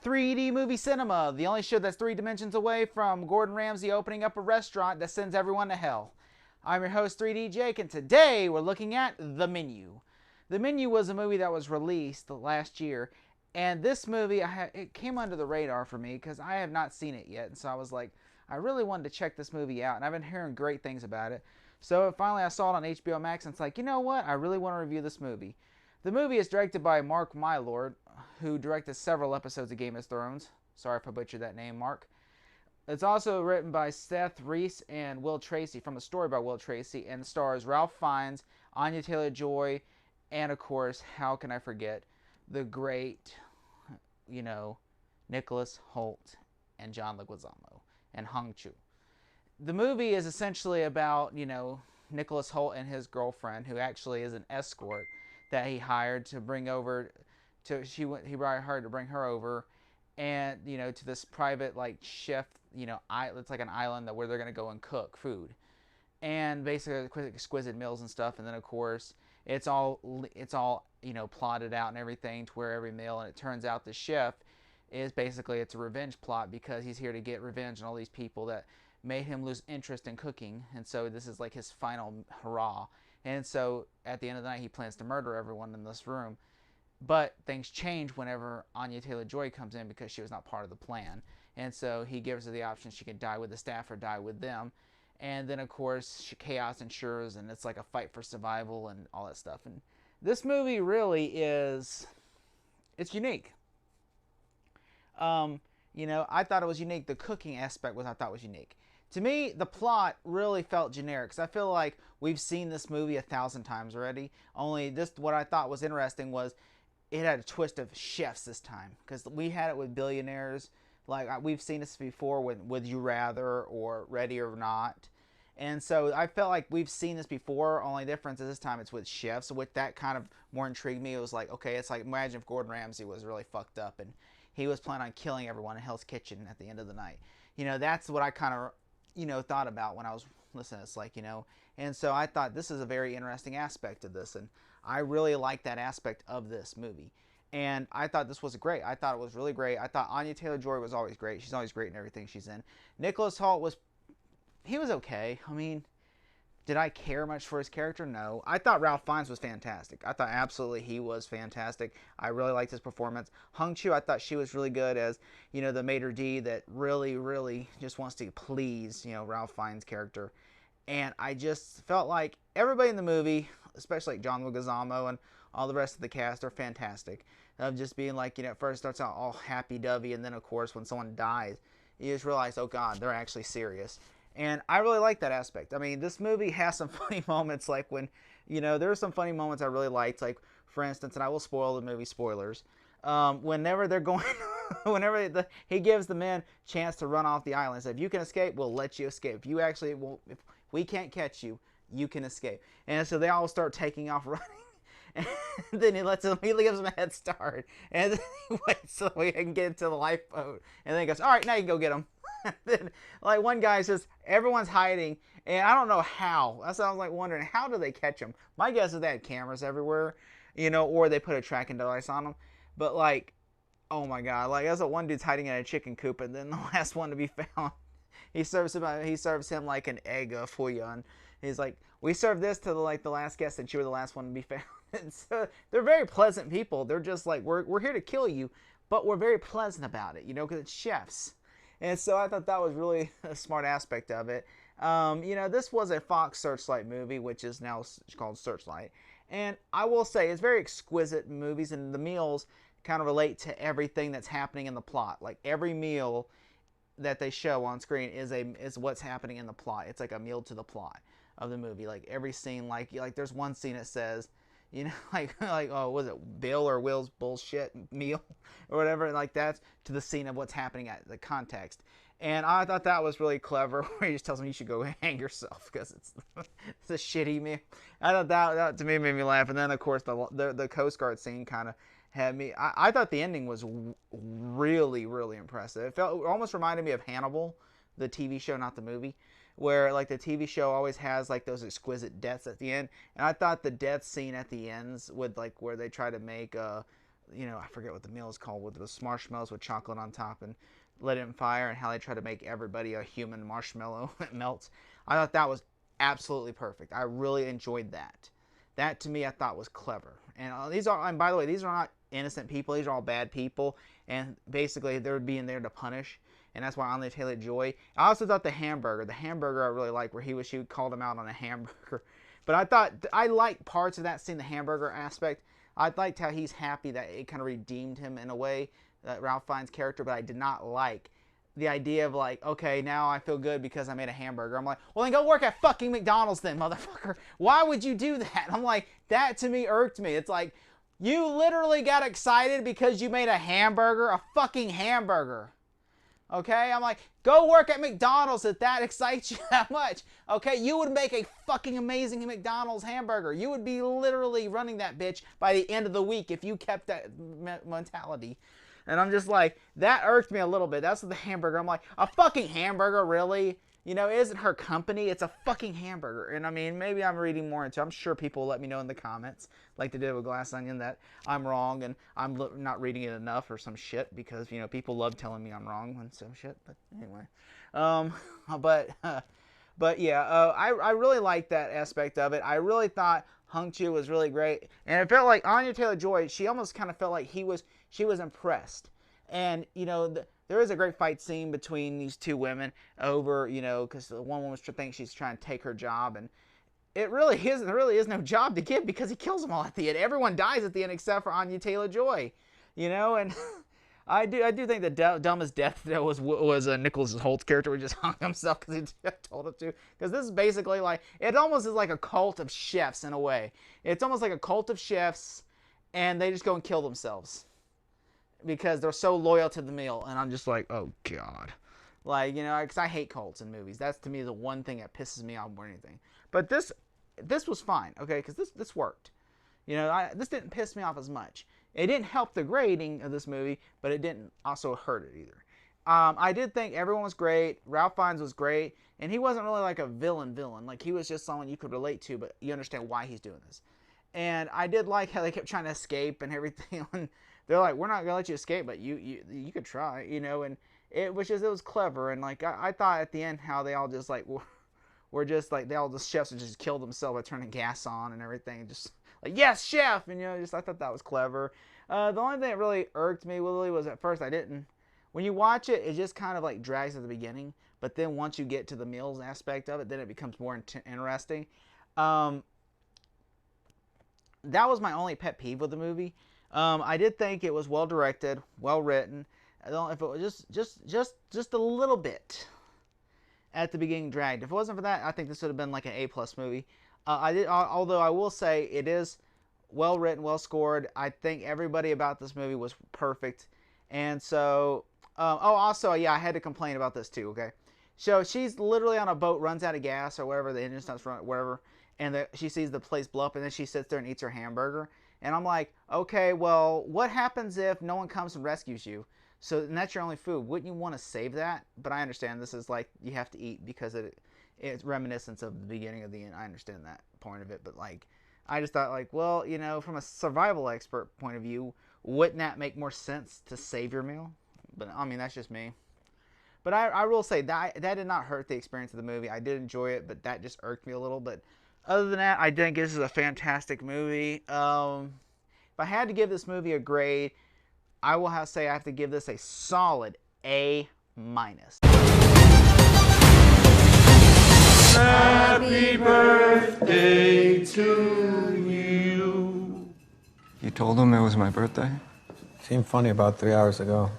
3D movie cinema, the only show that's 3 dimensions away from Gordon Ramsay opening up a restaurant that sends everyone to hell. I'm your host, 3D Jake, and today we're looking at The Menu. The Menu was a movie that was released last year, and this movie, it came under the radar for me because I have not seen it yet, and so I was like, I really wanted to check this movie out, and I've been hearing great things about it. So finally I saw it on HBO Max, and it's like, you know what, I really want to review this movie. The movie is directed by Mark Mylord, who directed several episodes of Game of Thrones. Sorry if I butchered that name, Mark. It's also written by Seth Reese and Will Tracy, from a story by Will Tracy, and stars Ralph Fiennes, Anya Taylor-Joy, and of course, how can I forget, the great, Nicholas Hoult and John Leguizamo and Hung Chu. The movie is essentially about, Nicholas Hoult and his girlfriend, who actually is an escort that he hired to bring over. He hired to bring her over, and to this private chef. It's like an island where they're gonna go and cook food, and basically exquisite meals and stuff. And then of course it's all plotted out and everything to where every meal. And it turns out the chef is basically, it's a revenge plot because he's here to get revenge on all these people that made him lose interest in cooking. And so this is like his final hurrah. And so at the end of the night, he plans to murder everyone in this room. But things change whenever Anya Taylor-Joy comes in because she was not part of the plan. And so he gives her the option she can die with the staff or die with them. And then, of course, chaos ensures, and it's like a fight for survival and all that stuff. And this movie really is, it's unique. I thought it was unique. The cooking aspect I thought was unique. To me, the plot really felt generic because I feel like we've seen this movie 1,000 times already. Only this, what I thought was interesting was it had a twist of chefs this time, because we had it with billionaires. Like we've seen this before with Would You Rather or Ready or Not. And so I felt like we've seen this before, only difference is this time it's with chefs. So with that kind of more intrigued me. It was like, okay, it's like, imagine if Gordon Ramsay was really fucked up and he was planning on killing everyone in Hell's Kitchen at the end of the night. That's what I kind of, thought about when I was listening. It's like, and so I thought this is a very interesting aspect of this. And I really like that aspect of this movie. And I thought this was great. I thought it was really great. I thought Anya Taylor-Joy was always great. She's always great in everything she's in. Nicholas Hoult he was okay. I mean, did I care much for his character? No. I thought Ralph Fiennes was fantastic. I thought absolutely he was fantastic. I really liked his performance. Hung Chu, I thought she was really good as, the maitre d' that really, really just wants to please, Ralph Fiennes' character. And I just felt like everybody in the movie, especially like John Leguizamo and all the rest of the cast, are fantastic. Of just being like, at first it starts out all happy-dovey, and then of course when someone dies, you just realize, oh God, they're actually serious. And I really like that aspect. I mean, this movie has some funny moments, like when, there are some funny moments I really liked, like, for instance, and I will spoil the movie, spoilers, whenever they're going, he gives the men a chance to run off the island. So if you can escape, we'll let you escape. If we can't catch you, you can escape. And so they all start taking off running. And then he gives them a head start. And then he waits so he can get into the lifeboat. And then he goes, all right, now you can go get them. Then, one guy says, everyone's hiding. And I don't know how. That's what I was wondering, how do they catch them? My guess is they had cameras everywhere, or they put a tracking device on them. But oh my God, that's what one dude's hiding in a chicken coop, and then the last one to be found, he serves him like an egg fouillon. He's like, we served this to the last guest, and you were the last one to be found. And so they're very pleasant people. They're just like, we're here to kill you, but we're very pleasant about it, because it's chefs. And so I thought that was really a smart aspect of it. This was a Fox Searchlight movie, which is now called Searchlight. And I will say, it's very exquisite movies, and the meals kind of relate to everything that's happening in the plot. Like every meal that they show on screen is what's happening in the plot. It's like a meal to the plot of the movie. Like every scene, like there's one scene that says, oh, was it Bill or Will's bullshit meal or whatever? Like that's to the scene of what's happening at the context. And I thought that was really clever, where he just tells him you should go hang yourself because it's a shitty meal. I thought that to me made me laugh. And then of course the Coast Guard scene kind of had me. I thought the ending was really, really impressive. It almost reminded me of Hannibal, the TV show, not the movie, where the TV show always has those exquisite deaths at the end. And I thought the death scene at the ends with where they try to make you know, I forget what the meal is called, with those marshmallows with chocolate on top and lit it in fire, and how they try to make everybody a human marshmallow that melts. I thought that was absolutely perfect. I really enjoyed that. That to me I thought was clever. And and by the way, these are not innocent people. These are all bad people, and basically they're being there to punish. And that's why Anya Taylor-Joy. I also thought the hamburger I really liked, where she called him out on a hamburger. But I thought, I liked parts of that scene, the hamburger aspect. I liked how he's happy that it kind of redeemed him in a way, Ralph Fiennes' character, but I did not like the idea of like, okay, now I feel good because I made a hamburger. I'm like, well, then go work at fucking McDonald's then, motherfucker. Why would you do that? I'm like, that to me irked me. It's like, you literally got excited because you made a hamburger, a fucking hamburger. Okay, I'm like, go work at McDonald's if that excites you that much. Okay, you would make a fucking amazing McDonald's hamburger. You would be literally running that bitch by the end of the week if you kept that mentality. And I'm just like, that irked me a little bit. That's the hamburger. I'm like, a fucking hamburger, really? You know, it isn't her company. It's a fucking hamburger. And I mean, maybe I'm reading more into it. I'm sure people will let me know in the comments, like they did with Glass Onion, that I'm wrong and I'm not reading it enough or some shit, because, you know, people love telling me I'm wrong on some shit. But anyway, but yeah, I really liked that aspect of it. I really thought Hung Chu was really great, and it felt like Anya Taylor-Joy, she almost kind of felt like she was impressed. And, you know, there is a great fight scene between these two women over, you know, because the one woman thinks she's trying to take her job, and there really is no job to give, because he kills them all at the end. Everyone dies at the end except for Anya Taylor-Joy, you know. And I do think the dumbest death that was Nicholas Holt's character, who just hung himself because he told him to. Because this is basically like, it almost is like a cult of chefs in a way. It's almost like a cult of chefs, and they just go and kill themselves because they're so loyal to the meal. And I'm just like, oh god, like, you know, because I hate cults in movies. That's to me the one thing that pisses me off more than anything. But this was fine, okay, because this worked. You know, this didn't piss me off as much. It didn't help the grading of this movie, but it didn't also hurt it either. I did think everyone was great. Ralph Fiennes was great, and he wasn't really like a villain. Like, he was just someone you could relate to, but you understand why he's doing this. And I did like how they kept trying to escape and everything. And they're like, we're not gonna let you escape, but you could try, you know. And it was clever. And like, I thought at the end how they all just like were just like, the chefs would just kill themselves by turning gas on and everything, just like, yes, chef, and, you know, I thought that was clever. The only thing that really irked me, Willie, was at first when you watch it, it just kind of like drags at the beginning, but then once you get to the meals aspect of it, then it becomes more interesting. That was my only pet peeve with the movie. I did think it was well directed, well written. I don't know if it was just a little bit at the beginning dragged. If it wasn't for that, I think this would have been like an A+ movie. Although I will say it is well written, well scored. I think everybody about this movie was perfect. And so, also, yeah, I had to complain about this too, okay? So she's literally on a boat, runs out of gas or whatever, the engine stops running, whatever, and she sees the place blow up, and then she sits there and eats her hamburger. And I'm like, okay, well, what happens if no one comes and rescues you? So, and that's your only food. Wouldn't you want to save that? But I understand this is like, you have to eat because it's reminiscence of the beginning of the end. I understand that point of it, but like, I just thought like, well, you know, from a survival expert point of view, wouldn't that make more sense to save your meal? But I mean, that's just me. But I will say that did not hurt the experience of the movie. I did enjoy it, but that just irked me a little. But other than that, I think this is a fantastic movie. If I had to give this movie a grade, I will have to give this a solid A-. Happy birthday to you. You told him it was my birthday? Seemed funny about 3 hours ago.